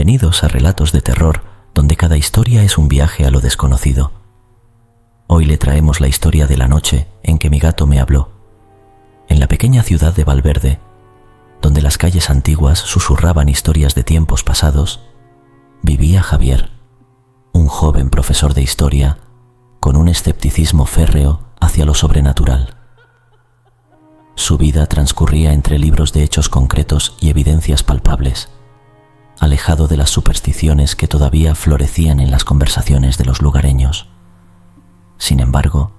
Bienvenidos a Relatos de Terror, donde cada historia es un viaje a lo desconocido. Hoy le traemos la historia de la noche en que mi gato me habló. En la pequeña ciudad de Valverde, donde las calles antiguas susurraban historias de tiempos pasados, vivía Javier, un joven profesor de historia con un escepticismo férreo hacia lo sobrenatural. Su vida transcurría entre libros de hechos concretos y evidencias palpables, alejado de las supersticiones que todavía florecían en las conversaciones de los lugareños. Sin embargo,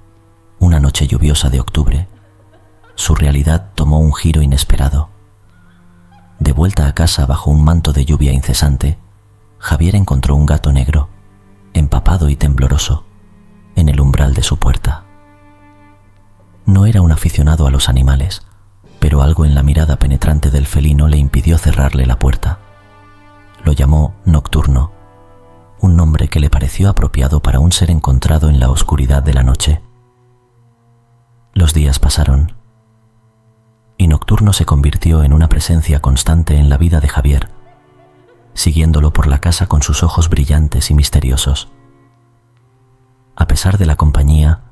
una noche lluviosa de octubre, su realidad tomó un giro inesperado. De vuelta a casa bajo un manto de lluvia incesante, Javier encontró un gato negro, empapado y tembloroso, en el umbral de su puerta. No era un aficionado a los animales, pero algo en la mirada penetrante del felino le impidió cerrarle la puerta. Lo llamó Nocturno, un nombre que le pareció apropiado para un ser encontrado en la oscuridad de la noche. Los días pasaron, y Nocturno se convirtió en una presencia constante en la vida de Javier, siguiéndolo por la casa con sus ojos brillantes y misteriosos. A pesar de la compañía,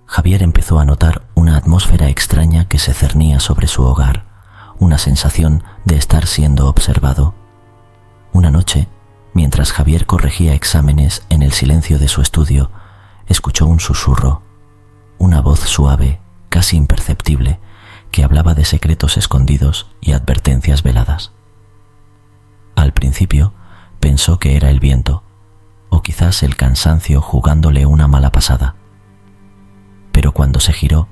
Javier empezó a notar una atmósfera extraña que se cernía sobre su hogar, una sensación de estar siendo observado. Una noche, mientras Javier corregía exámenes en el silencio de su estudio, escuchó un susurro, una voz suave, casi imperceptible, que hablaba de secretos escondidos y advertencias veladas. Al principio, pensó que era el viento, o quizás el cansancio jugándole una mala pasada. Pero cuando se giró,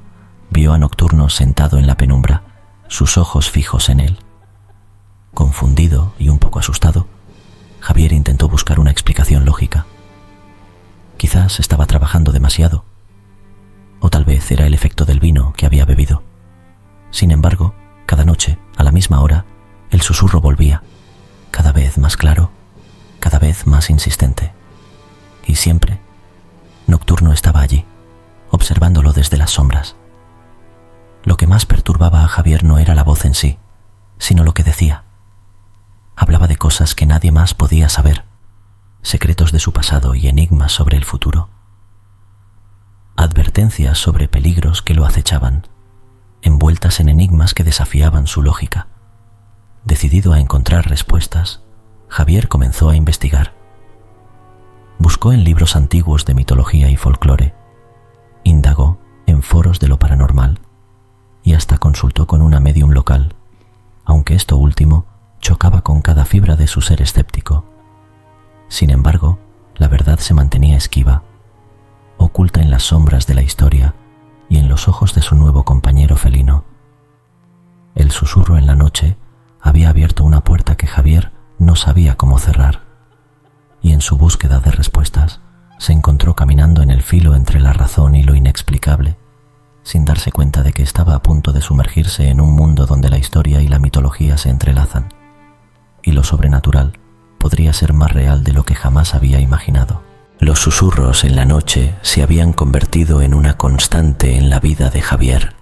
vio a Nocturno sentado en la penumbra, sus ojos fijos en él. Confundido y un poco asustado, Javier intentó buscar una explicación lógica. Quizás estaba trabajando demasiado, o tal vez era el efecto del vino que había bebido. Sin embargo, cada noche, a la misma hora, el susurro volvía, cada vez más claro, cada vez más insistente. Y siempre, Nocturno estaba allí, observándolo desde las sombras. Lo que más perturbaba a Javier no era la voz en sí, sino lo que decía. Hablaba de cosas que nadie más podía saber, secretos de su pasado y enigmas sobre el futuro. Advertencias sobre peligros que lo acechaban, envueltas en enigmas que desafiaban su lógica. Decidido a encontrar respuestas, Javier comenzó a investigar. Buscó en libros antiguos de mitología y folclore, indagó en foros de lo paranormal y hasta consultó con una médium local, aunque esto último chocaba con cada fibra de su ser escéptico. Sin embargo, la verdad se mantenía esquiva, oculta en las sombras de la historia y en los ojos de su nuevo compañero felino. El susurro en la noche había abierto una puerta que Javier no sabía cómo cerrar, y en su búsqueda de respuestas se encontró caminando en el filo entre la razón y lo inexplicable, sin darse cuenta de que estaba a punto de sumergirse en un mundo donde la historia y la mitología se entrelazan, y lo sobrenatural podría ser más real de lo que jamás había imaginado. Los susurros en la noche se habían convertido en una constante en la vida de Javier.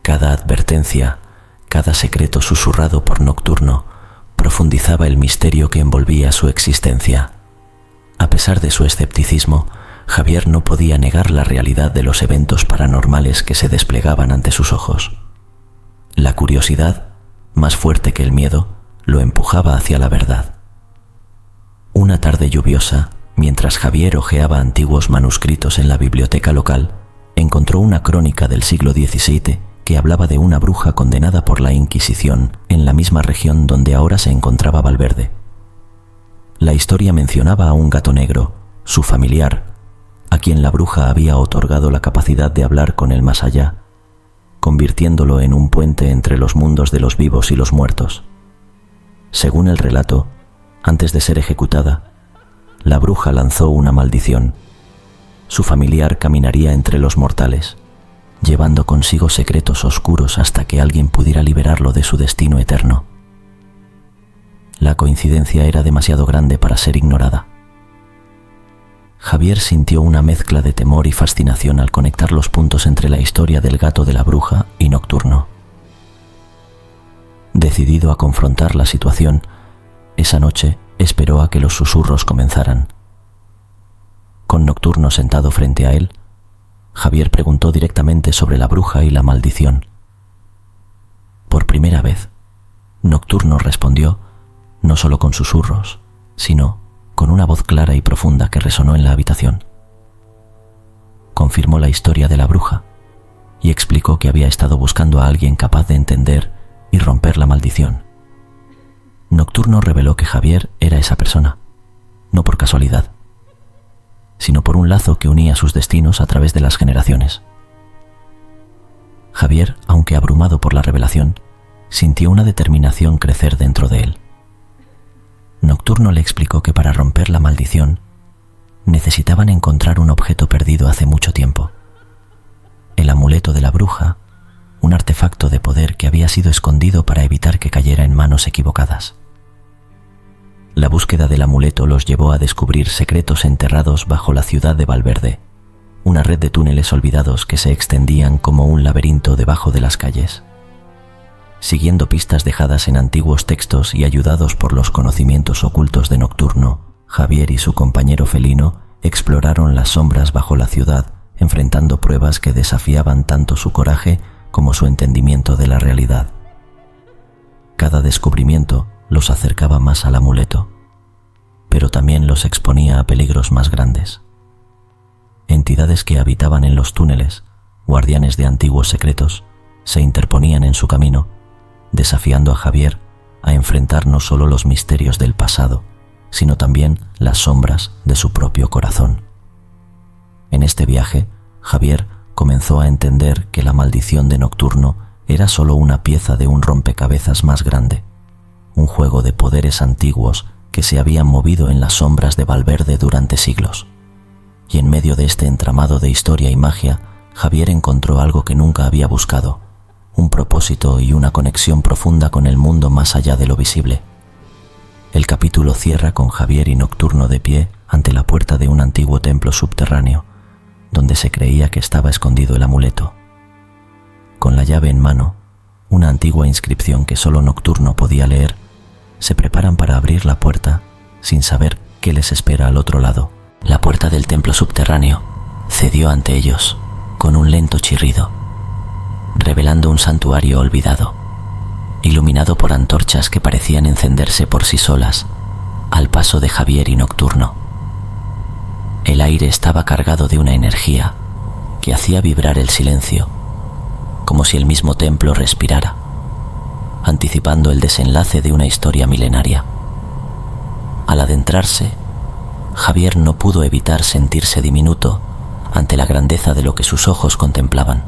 Cada advertencia, cada secreto susurrado por Nocturno, profundizaba el misterio que envolvía su existencia. A pesar de su escepticismo, Javier no podía negar la realidad de los eventos paranormales que se desplegaban ante sus ojos. La curiosidad, más fuerte que el miedo, lo empujaba hacia la verdad. Una tarde lluviosa, mientras Javier hojeaba antiguos manuscritos en la biblioteca local, encontró una crónica del siglo XVII que hablaba de una bruja condenada por la Inquisición en la misma región donde ahora se encontraba Valverde. La historia mencionaba a un gato negro, su familiar, a quien la bruja había otorgado la capacidad de hablar con el más allá, convirtiéndolo en un puente entre los mundos de los vivos y los muertos. Según el relato, antes de ser ejecutada, la bruja lanzó una maldición. Su familiar caminaría entre los mortales, llevando consigo secretos oscuros hasta que alguien pudiera liberarlo de su destino eterno. La coincidencia era demasiado grande para ser ignorada. Javier sintió una mezcla de temor y fascinación al conectar los puntos entre la historia del gato de la bruja y Nocturno. Decidido a confrontar la situación, Esa noche esperó a que los susurros comenzaran. Con Nocturno sentado frente a él, Javier preguntó directamente sobre la bruja y la maldición. Por primera vez, Nocturno respondió no solo con susurros, sino con una voz clara y profunda que resonó en la habitación. Confirmó la historia de la bruja y explicó que había estado buscando a alguien capaz de entender y romper la maldición. Nocturno reveló que Javier era esa persona, no por casualidad, sino por un lazo que unía sus destinos a través de las generaciones. Javier, aunque abrumado por la revelación, sintió una determinación crecer dentro de él. Nocturno le explicó que para romper la maldición necesitaban encontrar un objeto perdido hace mucho tiempo. El amuleto de la bruja, un artefacto de poder que había sido escondido para evitar que cayera en manos equivocadas. La búsqueda del amuleto los llevó a descubrir secretos enterrados bajo la ciudad de Valverde, una red de túneles olvidados que se extendían como un laberinto debajo de las calles. Siguiendo pistas dejadas en antiguos textos y ayudados por los conocimientos ocultos de Nocturno, Javier y su compañero felino exploraron las sombras bajo la ciudad, enfrentando pruebas que desafiaban tanto su coraje como su entendimiento de la realidad. Cada descubrimiento los acercaba más al amuleto, pero también los exponía a peligros más grandes. Entidades que habitaban en los túneles, guardianes de antiguos secretos, se interponían en su camino, desafiando a Javier a enfrentar no solo los misterios del pasado, sino también las sombras de su propio corazón. En este viaje, Javier comenzó a entender que la maldición de Nocturno era solo una pieza de un rompecabezas más grande, un juego de poderes antiguos que se habían movido en las sombras de Valverde durante siglos. Y en medio de este entramado de historia y magia, Javier encontró algo que nunca había buscado, un propósito y una conexión profunda con el mundo más allá de lo visible. El capítulo cierra con Javier y Nocturno de pie ante la puerta de un antiguo templo subterráneo, donde se creía que estaba escondido el amuleto. Con la llave en mano, una antigua inscripción que solo Nocturno podía leer, se preparan para abrir la puerta sin saber qué les espera al otro lado. La puerta del templo subterráneo cedió ante ellos con un lento chirrido, revelando un santuario olvidado, iluminado por antorchas que parecían encenderse por sí solas al paso de Javier y Nocturno. El aire estaba cargado de una energía que hacía vibrar el silencio, como si el mismo templo respirara, anticipando el desenlace de una historia milenaria. Al adentrarse, Javier no pudo evitar sentirse diminuto ante la grandeza de lo que sus ojos contemplaban.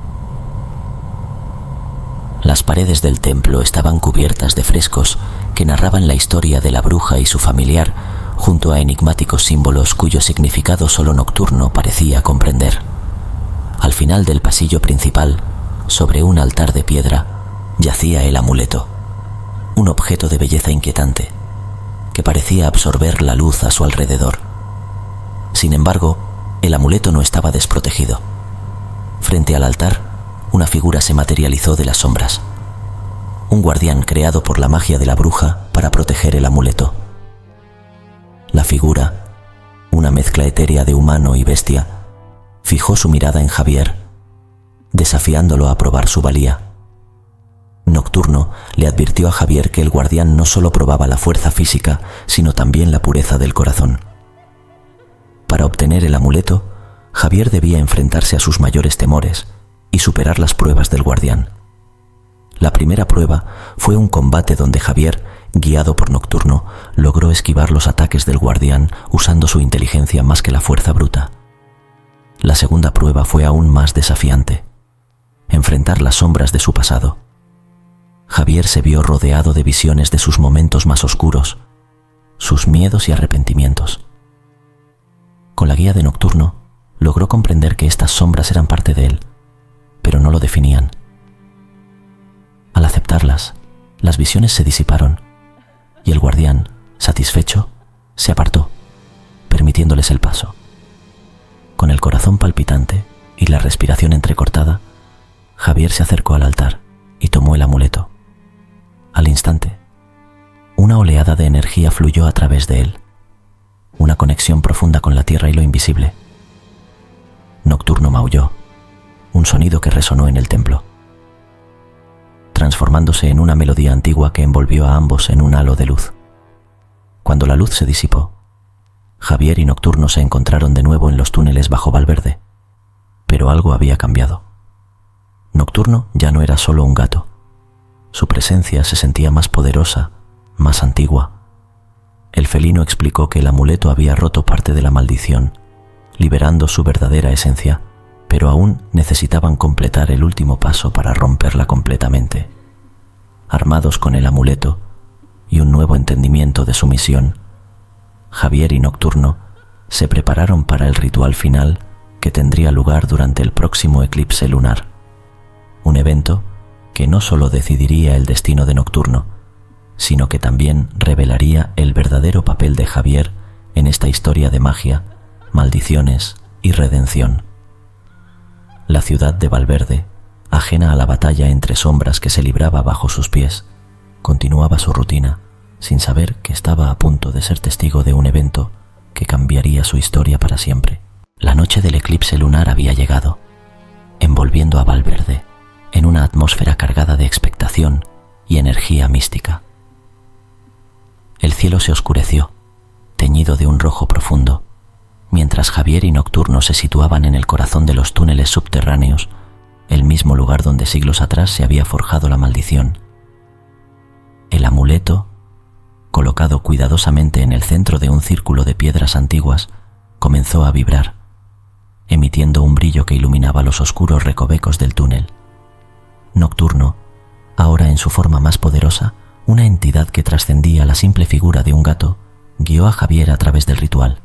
Las paredes del templo estaban cubiertas de frescos que narraban la historia de la bruja y su familiar, junto a enigmáticos símbolos cuyo significado solo Nocturno parecía comprender. Al final del pasillo principal, sobre un altar de piedra, yacía el amuleto, un objeto de belleza inquietante, que parecía absorber la luz a su alrededor. Sin embargo, el amuleto no estaba desprotegido. Frente al altar, una figura se materializó de las sombras, un guardián creado por la magia de la bruja para proteger el amuleto. La figura, una mezcla etérea de humano y bestia, fijó su mirada en Javier, desafiándolo a probar su valía. Nocturno le advirtió a Javier que el guardián no solo probaba la fuerza física, sino también la pureza del corazón. Para obtener el amuleto, Javier debía enfrentarse a sus mayores temores y superar las pruebas del guardián. La primera prueba fue un combate donde Javier, guiado por Nocturno, logró esquivar los ataques del guardián usando su inteligencia más que la fuerza bruta. La segunda prueba fue aún más desafiante: enfrentar las sombras de su pasado. Javier se vio rodeado de visiones de sus momentos más oscuros, sus miedos y arrepentimientos. Con la guía de Nocturno, logró comprender que estas sombras eran parte de él, pero no lo definían. Al aceptarlas, las visiones se disiparon y el guardián, satisfecho, se apartó, permitiéndoles el paso. Con el corazón palpitante y la respiración entrecortada, Javier se acercó al altar y tomó el amuleto. Al instante, una oleada de energía fluyó a través de él, una conexión profunda con la tierra y lo invisible. Nocturno maulló, un sonido que resonó en el templo, transformándose en una melodía antigua que envolvió a ambos en un halo de luz. Cuando la luz se disipó, Javier y Nocturno se encontraron de nuevo en los túneles bajo Valverde, pero algo había cambiado. Nocturno ya no era solo un gato. Su presencia se sentía más poderosa, más antigua. El felino explicó que el amuleto había roto parte de la maldición, liberando su verdadera esencia, pero aún necesitaban completar el último paso para romperla completamente. Armados con el amuleto y un nuevo entendimiento de su misión, Javier y Nocturno se prepararon para el ritual final que tendría lugar durante el próximo eclipse lunar, un evento que no solo decidiría el destino de Nocturno, sino que también revelaría el verdadero papel de Javier en esta historia de magia, maldiciones y redención. La ciudad de Valverde, ajena a la batalla entre sombras que se libraba bajo sus pies, continuaba su rutina, sin saber que estaba a punto de ser testigo de un evento que cambiaría su historia para siempre. La noche del eclipse lunar había llegado, envolviendo a Valverde en una atmósfera cargada de expectación y energía mística. El cielo se oscureció, teñido de un rojo profundo, mientras Javier y Nocturno se situaban en el corazón de los túneles subterráneos, el mismo lugar donde siglos atrás se había forjado la maldición. El amuleto, colocado cuidadosamente en el centro de un círculo de piedras antiguas, comenzó a vibrar, emitiendo un brillo que iluminaba los oscuros recovecos del túnel. Nocturno, ahora en su forma más poderosa, una entidad que trascendía la simple figura de un gato, guió a Javier a través del ritual.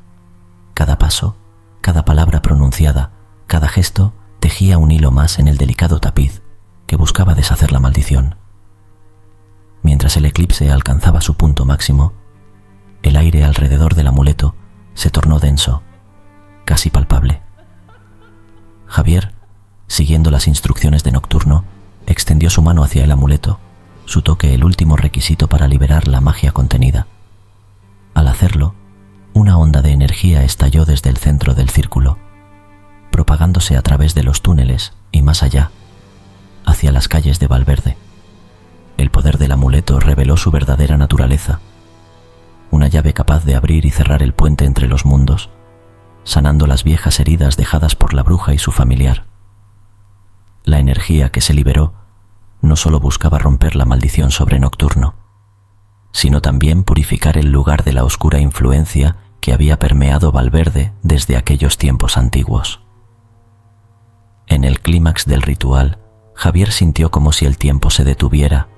Cada paso, cada palabra pronunciada, cada gesto tejía un hilo más en el delicado tapiz que buscaba deshacer la maldición. Mientras el eclipse alcanzaba su punto máximo, el aire alrededor del amuleto se tornó denso, casi palpable. Javier, siguiendo las instrucciones de Nocturno, extendió su mano hacia el amuleto, su toque el último requisito para liberar la magia contenida. Al hacerlo, una onda de energía estalló desde el centro del círculo, propagándose a través de los túneles y más allá, hacia las calles de Valverde. El poder del amuleto reveló su verdadera naturaleza, una llave capaz de abrir y cerrar el puente entre los mundos, sanando las viejas heridas dejadas por la bruja y su familiar. La energía que se liberó no solo buscaba romper la maldición sobre Nocturno, sino también purificar el lugar de la oscura influencia que había permeado Valverde desde aquellos tiempos antiguos. En el clímax del ritual, Javier sintió como si el tiempo se detuviera,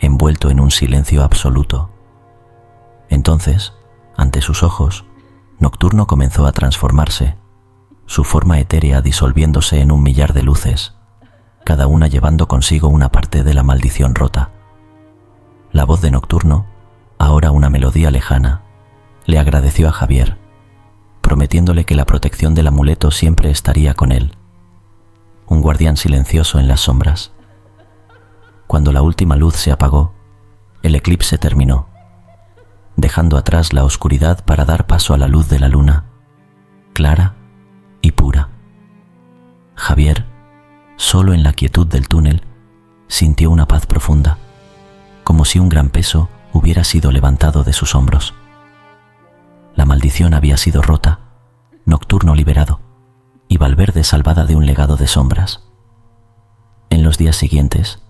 envuelto en un silencio absoluto. Entonces, ante sus ojos, Nocturno comenzó a transformarse, su forma etérea disolviéndose en un millar de luces, cada una llevando consigo una parte de la maldición rota. La voz de Nocturno, ahora una melodía lejana, le agradeció a Javier, prometiéndole que la protección del amuleto siempre estaría con él, un guardián silencioso en las sombras. Cuando la última luz se apagó, el eclipse terminó, dejando atrás la oscuridad para dar paso a la luz de la luna, clara y pura. Javier, solo en la quietud del túnel, sintió una paz profunda, como si un gran peso hubiera sido levantado de sus hombros. La maldición había sido rota, Nocturno liberado, y Valverde salvada de un legado de sombras. En los días siguientes,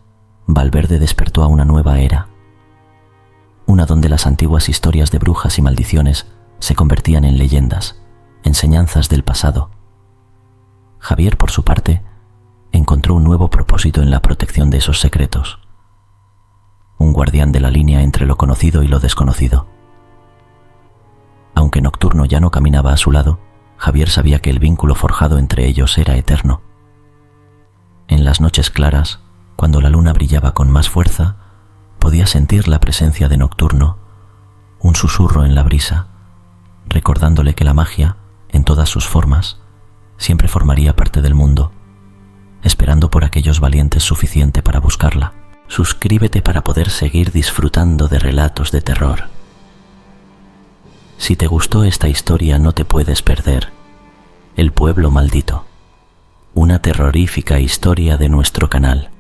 Valverde despertó a una nueva era, una donde las antiguas historias de brujas y maldiciones se convertían en leyendas, enseñanzas del pasado. Javier, por su parte, encontró un nuevo propósito en la protección de esos secretos, un guardián de la línea entre lo conocido y lo desconocido. Aunque Nocturno ya no caminaba a su lado, Javier sabía que el vínculo forjado entre ellos era eterno. En las noches claras, cuando la luna brillaba con más fuerza, podía sentir la presencia de Nocturno, un susurro en la brisa, recordándole que la magia, en todas sus formas, siempre formaría parte del mundo, esperando por aquellos valientes suficiente para buscarla. suscríbete para poder seguir disfrutando de relatos de terror. Si te gustó esta historia, no te puedes perder El pueblo maldito, una terrorífica historia de nuestro canal.